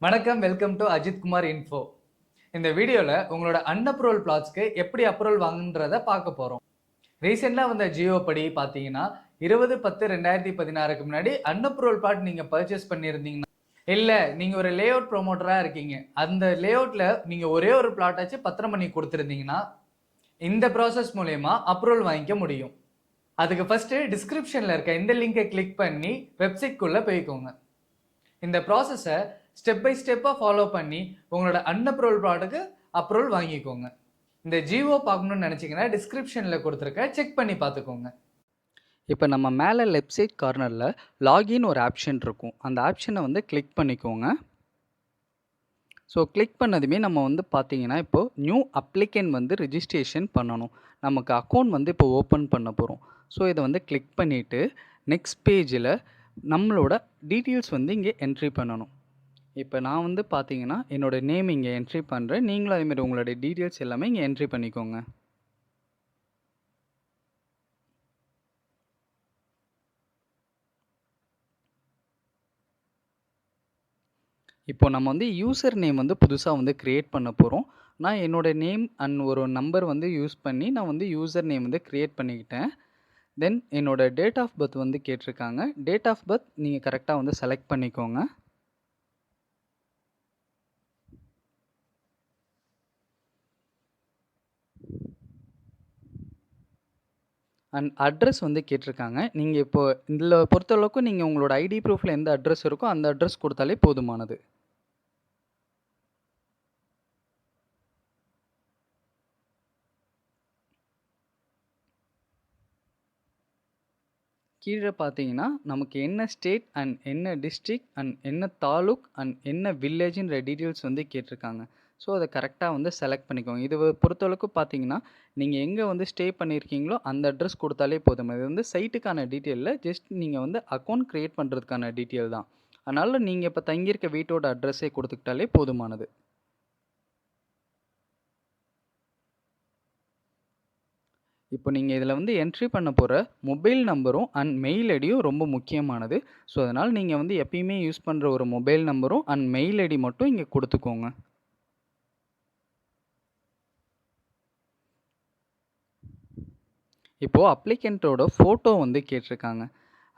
வணக்கம், welcome to Ajith Kumar info. இந்த வீடியோல உங்களோட அன்அப்ரூவல் பிளாட்ஸ்க்கு எப்படி அப்ரூவல் வாங்குன்றத பார்க்க போறோம். ரீசெண்டா வந்த ஜியோ படி பார்த்தீங்கன்னா 20/10/2016க்கு முன்னாடி அன்அப்ரூவல் பிளாட் நீங்க பர்ச்சேஸ் பண்ணியிருந்தீங்கன்னா, இல்ல நீங்க ஒரு லே அவுட் ப்ரொமோட்டரா இருக்கீங்க, அந்த லே அவுட்ல நீங்க ஒரே ஒரு பிளாட்டாச்சும் பத்திரம் பண்ணி கொடுத்திருந்தீங்கன்னா இந்த ப்ராசஸ் மூலயமா அப்ரூவல் வாங்கிக்க முடியும். அதுக்கு ஃபர்ஸ்ட் டிஸ்கிரிப்ஷன்ல இருக்க இந்த லிங்கை கிளிக் பண்ணி வெப்சைட்குள்ள போய்க்கோங்க. இந்த ப்ராசஸை ஸ்டெப் பை ஸ்டெப்பாக ஃபாலோ பண்ணி உங்களோட அன்அப்ரூவல் ப்ராடக்ட்டுக்கு அப்ரூவல் வாங்கிக்கோங்க. இந்த ஜிஓ பார்க்கணும்னு நினச்சிங்கன்னா டிஸ்கிரிப்ஷனில் கொடுத்துருக்க செக் பண்ணி பார்த்துக்கோங்க. இப்போ நம்ம மேலே லெஃப்ட் சைட் கார்னரில் லாகின் ஒரு ஆப்ஷன் இருக்கும். அந்த ஆப்ஷனை வந்து கிளிக் பண்ணிக்கோங்க. ஸோ கிளிக் பண்ணதுமே நம்ம வந்து பார்த்தீங்கன்னா இப்போது நியூ அப்ளிகேண்ட் வந்து ரிஜிஸ்ட்ரேஷன் பண்ணணும். நமக்கு அக்கௌண்ட் வந்து இப்போ ஓப்பன் பண்ண போகிறோம். ஸோ இதை வந்து கிளிக் பண்ணிவிட்டு நெக்ஸ்ட் பேஜில் நம்மளோட டீட்டெயில்ஸ் வந்து இங்கே என்ட்ரி பண்ணணும். இப்போ நான் வந்து பார்த்தீங்கன்னா என்னோடய நேம் இங்கே என்ட்ரி பண்ணுறேன். நீங்களும் அதேமாதிரி உங்களுடைய டீட்டெயில்ஸ் எல்லாமே இங்கே என்ட்ரி பண்ணிக்கோங்க. இப்போ நம்ம வந்து யூசர் நேம் வந்து புதுசாக வந்து க்ரியேட் பண்ண போகிறோம். நான் என்னோடய நேம் அண்ட் ஒரு நம்பர் வந்து யூஸ் பண்ணி நான் வந்து யூசர் நேம் வந்து க்ரியேட் பண்ணிக்கிட்டேன். தென் என்னோடய டேட் ஆஃப் பர்த் வந்து கேட்டிருக்காங்க. டேட் ஆஃப் பர்த் நீங்கள் கரெக்டாக வந்து செலக்ட் பண்ணிக்கோங்க. அண்ட் அட்ரஸ் வந்து கேட்டிருக்காங்க. நீங்கள் இப்போ இதில் பொறுத்தளவுக்கு நீங்கள் உங்களோட ஐடி ப்ரூஃபில் எந்த அட்ரஸ் இருக்கோ அந்த அட்ரஸ் கொடுத்தாலே போதுமானது. கீழே பார்த்தீங்கன்னா நமக்கு என்ன ஸ்டேட் அண்ட் என்ன டிஸ்ட்ரிக்ட் அண்ட் என்ன தாலுக் அண்ட் என்ன வில்லேஜ்ன்ற டீட்டெயில்ஸ் வந்து கேட்டிருக்காங்க. ஸோ அதை கரெக்டாக வந்து செலக்ட் பண்ணிக்கோங்க. இது பொறுத்தளவுக்கு பார்த்தீங்கன்னா நீங்கள் எங்கே வந்து ஸ்டே பண்ணியிருக்கீங்களோ அந்த அட்ரஸ் கொடுத்தாலே போதும். இது வந்து சைட்டுக்கான டீட்டெயிலில் ஜஸ்ட் நீங்கள் வந்து அக்கௌண்ட் க்ரியேட் பண்ணுறதுக்கான டீட்டெயில் தான். அதனால் நீங்கள் இப்போ தங்கியிருக்க வீட்டோட அட்ரஸே கொடுத்துக்கிட்டாலே போதுமானது. இப்போ நீங்கள் இதில் வந்து என்ட்ரி பண்ண போகிற மொபைல் நம்பரும் அண்ட் மெயில் ஐடியும் ரொம்ப முக்கியமானது. ஸோ அதனால் நீங்கள் வந்து எப்பயுமே யூஸ் பண்ணுற ஒரு மொபைல் நம்பரும் அண்ட் மெயில் ஐடி மட்டும் இங்கே கொடுத்துக்கோங்க. இப்போது அப்ளிகண்ட்டோட ஃபோட்டோ வந்து கேட்டிருக்காங்க.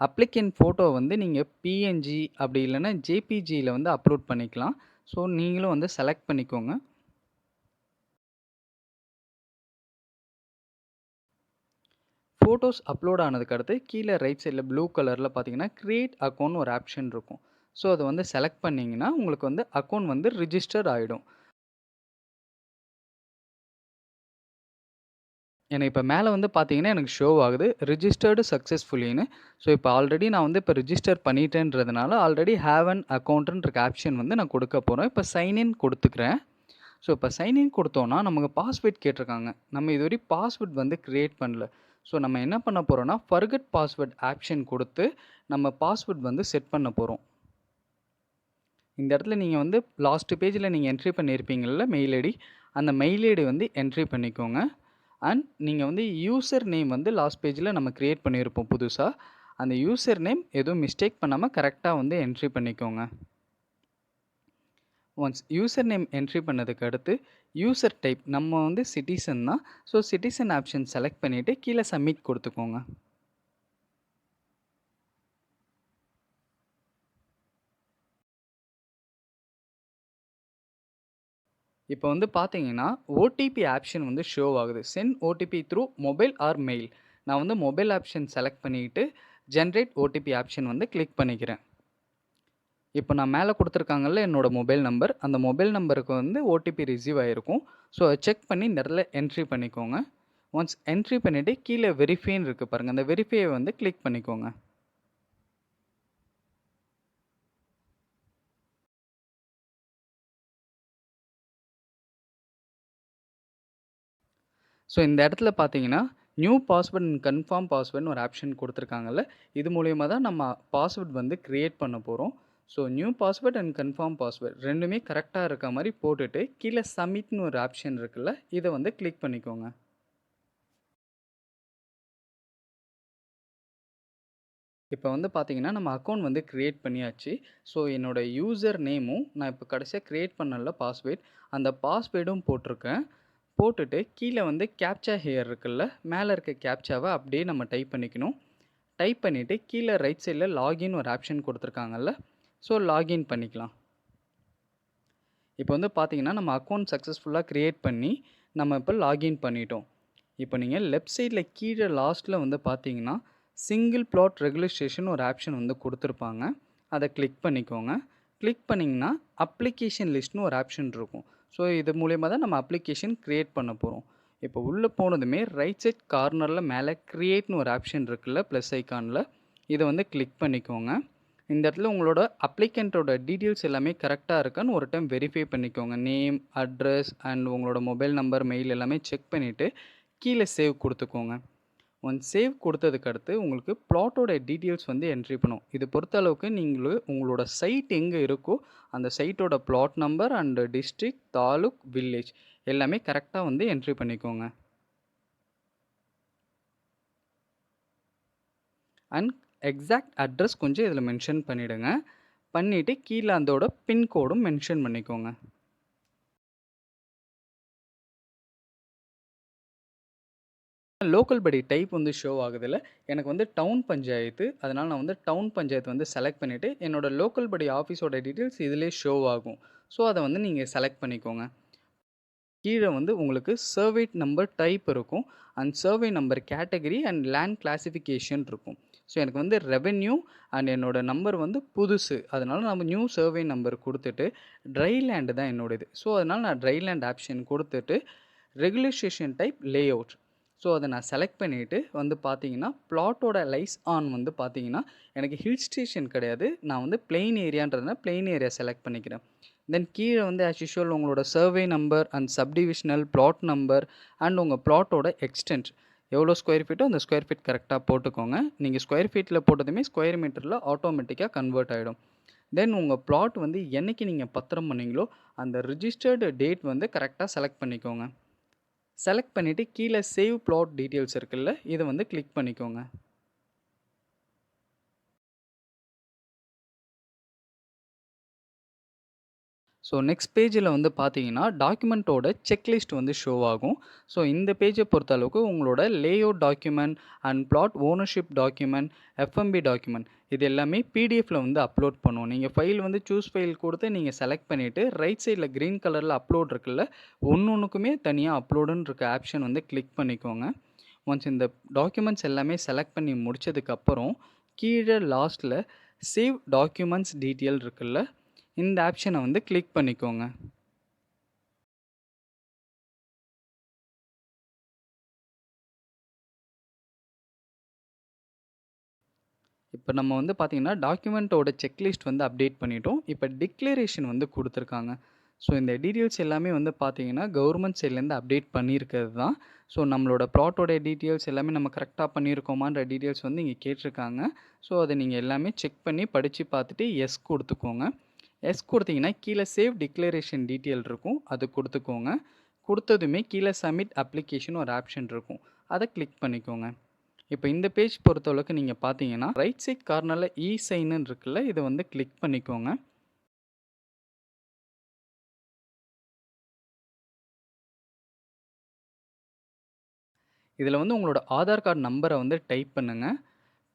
அப்ளிகண்ட் ஃபோட்டோ வந்து நீங்கள் பிஎன்ஜி அப்படி இல்லைன்னா ஜேபிஜியில் வந்து அப்லோட் பண்ணிக்கலாம். ஸோ நீங்களும் வந்து செலக்ட் பண்ணிக்கோங்க. ஃபோட்டோஸ் அப்லோட் ஆனதுக்கு அடுத்து கீழே ரைட் சைடில் ப்ளூ கலரில் பார்த்தீங்கன்னா கிரியேட் அக்கௌண்ட் ஒரு ஆப்ஷன் இருக்கும். ஸோ அதை வந்து செலக்ட் பண்ணிங்கன்னா உங்களுக்கு வந்து அக்கௌண்ட் வந்து ரிஜிஸ்டர் ஆகிடும். எனக்கு இப்போ மேலே வந்து பார்த்தீங்கன்னா எனக்கு ஷோ ஆகுது ரிஜிஸ்டர்டு சக்ஸஸ்ஃபுல்லின்னு. ஸோ இப்போ ஆல்ரெடி நான் வந்து இப்போ ரிஜிஸ்டர் பண்ணிட்டேன்றதுனால ஆல்ரெடி ஹேவ் அன் அக்கௌண்ட்டுன்ற ஆப்ஷன் வந்து நான் கொடுக்க போகிறேன். இப்போ சைன்இன் கொடுத்துக்கிறேன். ஸோ இப்போ சைன்இன் கொடுத்தோன்னா நமக்கு பாஸ்வேர்ட் கேட்டிருக்காங்க. நம்ம இதுவரை பாஸ்வேர்ட் வந்து க்ரியேட் பண்ணல. ஸோ நம்ம என்ன பண்ண போகிறோன்னா ஃபர்கட் பாஸ்வேர்ட் ஆப்ஷன் கொடுத்து நம்ம பாஸ்வேர்ட் வந்து செட் பண்ண போகிறோம். இந்த இடத்துல நீங்கள் வந்து லாஸ்ட்டு பேஜில் நீங்கள் என்ட்ரி பண்ணியிருப்பீங்கள்ல மெயில் ஐடி, அந்த மெயில் ஐடி வந்து என்ட்ரி பண்ணிக்கோங்க. அண்ட் நீங்கள் வந்து யூசர் நேம் வந்து லாஸ்ட் பேஜில் நம்ம க்ரியேட் பண்ணியிருப்போம் புதுசாக. அந்த யூசர் நேம் எதுவும் மிஸ்டேக் பண்ணாமல் கரெக்டாக வந்து என்ட்ரி பண்ணிக்கோங்க. ஒன்ஸ் யூசர் நேம் என்ட்ரி பண்ணதுக்கு அடுத்து யூசர் டைப் நம்ம வந்து சிட்டிசன் தான். ஸோ சிட்டிசன் ஆப்ஷன் செலக்ட் பண்ணிவிட்டு கீழே சப்மிட் கொடுத்துக்கோங்க. இப்போ வந்து பார்த்தீங்கன்னா ஓடிபி ஆப்ஷன் வந்து ஷோ ஆகுது. Send OTP through mobile or mail. நான் வந்து மொபைல் ஆப்ஷன் செலக்ட் பண்ணிவிட்டு ஜென்ரேட் ஓடிபி ஆப்ஷன் வந்து கிளிக் பண்ணிக்கிறேன். இப்போ நான் மேலே கொடுத்துருக்காங்கல்ல என்னோடய மொபைல் நம்பர், அந்த மொபைல் நம்பருக்கு வந்து ஓடிபி ரிசீவ் ஆகிருக்கும். ஸோ அதை செக் பண்ணி இந்த இடத்துல என்ட்ரி பண்ணிக்கோங்க. ஒன்ஸ் என்ட்ரி பண்ணிவிட்டு கீழே வெரிஃபைன்னு இருக்குது பாருங்கள், அந்த வெரிஃபையை வந்து கிளிக் பண்ணிக்கோங்க. ஸோ இந்த இடத்துல பார்த்தீங்கன்னா நியூ பாஸ்வேர்ட் அண்ட் கன்ஃபார்ம் பாஸ்வேர்டுன்னு ஒரு ஆப்ஷன் கொடுத்துருக்காங்கல்ல, இது மூலயமா தான் நம்ம பாஸ்வேர்ட் வந்து க்ரியேட் பண்ண போகிறோம். So new password and confirm password ரெண்டுமே கரெக்டாக இருக்க மாதிரி போட்டுட்டு கீழே சப்மிட்னு ஒரு ஆப்ஷன் இருக்குல்ல, இதை வந்து கிளிக் பண்ணிக்கோங்க. இப்போ வந்து பார்த்தீங்கன்னா, நம்ம அக்கவுண்ட் வந்து கிரியேட் பண்ணியாச்சு. ஸோ என்னோட யூசர் நேமும் நான் இப்போ கடைசியா கிரியேட் பண்ணேன்ல பாஸ்வேர்ட், அந்த பாஸ்வேர்டும் போட்டிருக்கேன். போட்டுட்டு கீழ வந்து கேப்ச்சா ஹியர் இருக்குல்ல, மேல இருக்க கேப்ச்சாவ அப்படியே நம்ம டைப் பண்ணிக்கணும். டைப் பண்ணிட்டு கீழ ரைட் சைட்ல லாகின் ஒரு ஆப்ஷன் குடுத்துருக்காங்கல்ல, ஸோ லாகின் பண்ணிக்கலாம். இப்போ வந்து பார்த்தீங்கன்னா, நம்ம அக்கவுண்ட் சக்ஸஸ்ஃபுல்லா கிரியேட் பண்ணி, நம்ம இப்போ லாகின் பண்ணிட்டோம். இப்போ நீங்க லெஃப்ட் சைட்ல கீழ லாஸ்ட்ல வந்து பார்த்தீங்கன்னா, சிங்கிள் பிளாட் ரெகுலரைசேஷன் ஒரு ஆப்ஷன் வந்து குடுத்துருப்பாங்க. அத கிளிக் பண்ணிக்கோங்க. கிளிக் பண்ணீங்கன்னா, அப்ளிகேஷன் லிஸ்ட்ன்னு ஒரு ஆப்ஷன் இருக்கும். ஸோ இது மூலியமா தான் நம்ம அப்ளிகேஷன் கிரியேட் பண்ண போறோம். இப்போ உள்ள போனதுமே ரைட் சைட் கார்னர்ல மேல கிரியேட்ன்னு ஒரு ஆப்ஷன் இருக்குல்ல, பிளஸ் ஐகான்ல. இத வந்து கிளிக் பண்ணிக்கோங்க. இந்த இடத்துல உங்களோட அப்ளிகன்ட்டோட டீட்டெயில்ஸ் எல்லாமே கரெக்ட்டா இருக்கான்னு ஒரு டைம் வெரிஃபை பண்ணிக்கோங்க. நேம், அட்ரஸ் அண்ட் உங்களோட மொபைல் நம்பர், மெயில் எல்லாமே செக் பண்ணிட்டு, கீழ சேவ் குடுத்துக்கோங்க. ஒன்ஸ் சேவ் குடுத்ததுக்கு அடுத்து உங்களுக்கு பிளாட்டோட டீட்டெயில்ஸ் வந்து என்ட்ரி பண்ணும். இது பொறுத்த அளவுக்கு உங்களோட சைட் எங்க இருக்கோ, அந்த சைட்டோட plot number and district, taluk, village எல்லாமே கரெக்ட்டா வந்து என்ட்ரி பண்ணிக்கோங்க. அண்ட் எக்ஸாக்ட் அட்ரஸ் கொஞ்சம் இதில மென்ஷன் பண்ணிடுங்க. பண்ணிட்டு கீழ அதோட பின் கோடும் மென்ஷன் பண்ணிக்கோங்க. லோக்கல் படி டைப் வந்து ஷோ ஆகுதுல்ல, எனக்கு வந்து டவுன் பஞ்சாயத்து. அதனால நான் வந்து டவுன் பஞ்சாயத்து வந்து செலக்ட் பண்ணிட்டு, என்னோட லோக்கல் படி ஆஃபீஸோட டீட்டெயில்ஸ் இதிலயே ஷோ ஆகும். ஸோ அத வந்து நீங்க செலக்ட் பண்ணிக்கோங்க. கீழ வந்து உங்களுக்கு சர்வே நம்பர் டைப் இருக்கும். And survey number category and land classification இருக்கும். ஸோ எனக்கு வந்து ரெவென்யூ அண்ட் என்னோட நம்பர் வந்து புதுசு. அதனால நம்ம நியூ சர்வே நம்பர் குடுத்துட்டு, ட்ரை லேண்ட் தான் என்னோடது. ஸோ அதனால நான் ட்ரை லேண்ட் ஆப்ஷன் குடுத்துட்டு, ரெகுலரைசேஷன் டைப் லேஅவுட். ஸோ அத நான் செலக்ட் பண்ணிட்டு வந்து பார்த்தீங்கன்னா, பிளாட்டோட லைஸ் ஆன் வந்து பார்த்தீங்கன்னா, எனக்கு ஹில் ஸ்டேஷன் கிடையாது. நான் வந்து பிளெயின் ஏரியான்றதுனால பிளெயின் ஏரியா செலக்ட் பண்ணிக்கிறேன். தென் கீழ வந்து ஆஸ் யூசுவல் உங்களோட survey number and subdivisional plot number and உங்க பிளாட்டோட எக்ஸ்டென்ட் எவ்வளோ ஸ்கொயர் ஃபீட்டோ அந்த ஸ்கொயர் ஃபீட் கரெக்ட்டா போட்டுக்கோங்க. நீங்க ஸ்கொயர் ஃபீட்ல போட்டதுமே ஸ்கொயர் மீட்டர்ல ஆட்டோமேட்டிக்கா கன்வெர்ட் ஆயிடும். தென் உங்க பிளாட் வந்து என்னைக்கு நீங்க பத்திரம் பண்ணீங்களோ, அந்த ரிஜிஸ்டர்டு டேட் வந்து கரெக்ட்டா செலக்ட் பண்ணிக்கோங்க. செலக்ட் பண்ணிட்டு கீழ சேவ் பிளாட் டீட்டெயில்ஸ் இருக்குல்ல, இத வந்து கிளிக் பண்ணிக்கோங்க. ஸோ நெக்ஸ்ட் பேஜில வந்து பார்த்தீங்கன்னா, டாக்குமெண்ட்டோட செக்லிஸ்ட் வந்து ஷோ ஆகும். ஸோ இந்த பேஜ பொறுத்த அளவுக்கு உங்களோட layout document and plot ownership document, FMB document இது எல்லாமே பிடிஎஃப்ல வந்து அப்லோட் பண்ணும். நீங்க ஃபைல் வந்து சூஸ் ஃபைல் குடுத்து நீங்க செலக்ட் பண்ணிட்டு, ரைட் சைட்ல கிரீன் கலர்ல அப்லோட் இருக்குல்ல, ஒண்ணொண்ணுக்குமே தனியா அப்லோடுன்னு இருக்க ஆப்ஷன் வந்து கிளிக் பண்ணிக்கோங்க. ஒன்ஸ் இந்த டாக்குமெண்ட்ஸ் எல்லாமே செலக்ட் பண்ணி முடிச்சதுக்கப்புறம், கீழ லாஸ்ட்ல சேவ் டாக்குமெண்ட்ஸ் டீட்டெயில் இருக்குல்ல, இந்த ஆப்ஷன வந்து கிளிக் பண்ணிக்கோங்க. இப்ப நம்ம வந்து பார்த்தீங்கன்னா, டாக்குமெண்ட்டோட செக்லிஸ்ட் வந்து அப்டேட் பண்ணிட்டோம். இப்ப டிக்ளரேஷன் வந்து குடுத்துருக்காங்க. ஸோ இந்த டீட்டெயில்ஸ் எல்லாமே வந்து பார்த்தீங்கன்னா, கவர்மெண்ட் சைட்லேருந்து அப்டேட் பண்ணியிருக்கிறது தான். ஸோ நம்மளோட பிளாட்டோட டீட்டெயில்ஸ் எல்லாமே நம்ம கரெக்ட்டா பண்ணியிருக்கோமான்ற டீட்டெயில்ஸ் வந்து இங்க கேட்டிருக்காங்க. ஸோ அத நீங்க எல்லாமே செக் பண்ணி படிச்சு பார்த்துட்டு எஸ் குடுத்துக்கோங்க. எஸ் குடுத்தீங்கன்னா, கீழ சேவ் டிக்ளரேஷன் டீட்டெயில் இருக்கும். அது குடுத்துக்கோங்க. குடுத்ததுமே கீழ சப்மிட் அப்ளிகேஷன் ஒரு ஆப்ஷன் இருக்கும். அத கிளிக் பண்ணிக்கோங்க. இப்ப இந்த பேஜ் பொறுத்தளவுக்கு நீங்க பார்த்தீங்கன்னா, ரைட் சைட் கார்னர்ல சைன்னு இருக்குல்ல, இத வந்து கிளிக் பண்ணிக்கோங்க. இதுல வந்து உங்களோட ஆதார் கார்ட் நம்பர வந்து டைப் பண்ணுங்க.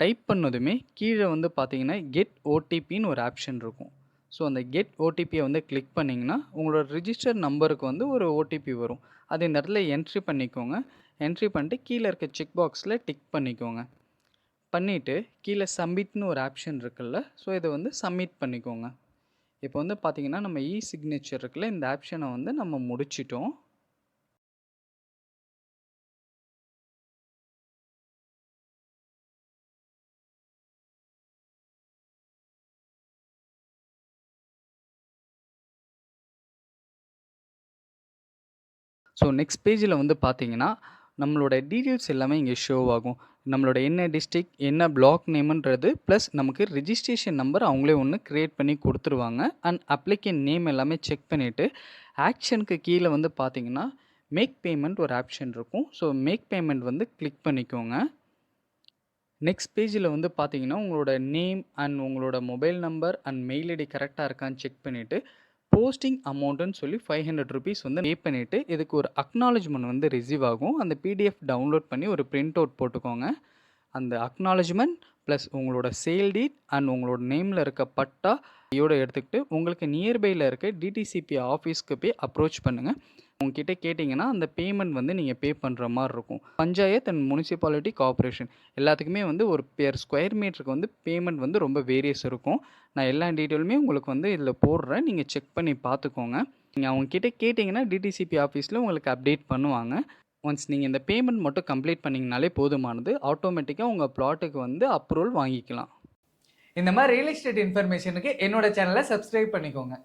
டைப் பண்ணதுமே கீழ வந்து பார்த்தீங்கன்னா, கெட் ஓடிபின்னு ஒரு ஆப்ஷன் இருக்கும். ஸோ அந்த கெட் ஓடிபிய வந்து கிளிக் பண்ணீங்கன்னா, உங்களோட ரிஜிஸ்டர் நம்பருக்கு வந்து ஒரு ஓடிபி வரும். அத இந்த இடத்துல என்ட்ரி பண்ணிக்கோங்க. என்ட்ரி பண்ணிட்டு கீழ இருக்க செக் பாக்ஸ்ல டிக் பண்ணிக்கோங்க. பண்ணிட்டு கீழ சப்மிட்ன்னு ஒரு ஆப்ஷன் இருக்குல்ல, ஸோ இத வந்து சப்மிட் பண்ணிக்கோங்க. இப்போ வந்து பார்த்தீங்கன்னா, நம்ம சிக்னேச்சர் இருக்குல்ல, இந்த ஆப்ஷன வந்து நம்ம முடிச்சிட்டோம். ஸோ நெக்ஸ்ட் பேஜில வந்து பார்த்தீங்கன்னா, நம்மளோட டீட்டெயில்ஸ் எல்லாமே இங்க ஷோ ஆகும். நம்மளோட என்ன டிஸ்ட்ரிக்ட், என்ன பிளாக் நேம்ன்றது, பிளஸ் நமக்கு ரிஜிஸ்ட்ரேஷன் நம்பர் அவங்களே ஒண்ணு கிரியேட் பண்ணி குடுத்துருவாங்க. அண்ட் அப்ளிகேண்ட் நேம் எல்லாமே செக் பண்ணிட்டு, ஆக்ஷனுக்கு கீழ வந்து பார்த்தீங்கன்னா, மேக் பேமெண்ட் ஒரு ஆப்ஷன் இருக்கும். ஸோ மேக் பேமெண்ட் வந்து கிளிக் பண்ணிக்கோங்க. நெக்ஸ்ட் பேஜில் வந்து பார்த்தீங்கன்னா, உங்களோட நேம் அண்ட் உங்களோட mobile number and mail ID கரெக்ட்டா இருக்கான்னு செக் பண்ணிட்டு, போஸ்டிங் அமௌண்ட்டுன்னு சொல்லி ₹500 வந்து பே பண்ணிட்டு, இதுக்கு ஒரு அக்னாலஜ்மெண்ட் வந்து ரிசீவ் ஆகும். அந்த பிடிஎஃப் டவுன்லோட் பண்ணி ஒரு பிரிண்ட் அவுட் போட்டுக்கோங்க. அந்த அக்னாலஜ்மெண்ட் ப்ளஸ் உங்களோட சேல் டீட் அண்ட் உங்களோட நேமில் இருக்க பட்டா கையோட எடுத்துக்கிட்டு, உங்களுக்கு நியர்பையில் இருக்க டிடிசிபி ஆஃபீஸ்க்கு போய் அப்ரோச் பண்ணுங்கள். உங்ககிட்ட கேட்டிங்கன்னா, அந்த பேமெண்ட் வந்து நீங்கள் பே பண்ணுற மாரி இருக்கும். பஞ்சாயத்து அண்ட் முனிசிபாலிட்டி கார்ப்பரேஷன் எல்லாத்துக்குமே வந்து ஒரு பெர் ஸ்கொயர் மீட்டருக்கு வந்து பேமெண்ட் வந்து ரொம்ப வேரியஸ் இருக்கும். நான் எல்லா டீட்டெயிலுமே உங்களுக்கு வந்து இதில் போடுறேன். நீங்கள் செக் பண்ணி பார்த்துக்கோங்க. நீங்கள் அவங்ககிட்ட கேட்டிங்கன்னா, டிடிசிபி ஆஃபீஸில் உங்களுக்கு அப்டேட் பண்ணுவாங்க. ஒன்ஸ் நீங்கள் இந்த பேமெண்ட் மட்டும் கம்ப்ளீட் பண்ணிங்கனாலே போதுமானது. ஆட்டோமேட்டிக்காக உங்கள் பிளாட்டுக்கு வந்து அப்ரூவல் வாங்கிக்கலாம். இந்த மாதிரி ரியல் எஸ்டேட் இன்ஃபர்மேஷனுக்கு என்னோட சேனலை சப்ஸ்கிரைப் பண்ணிக்கோங்க.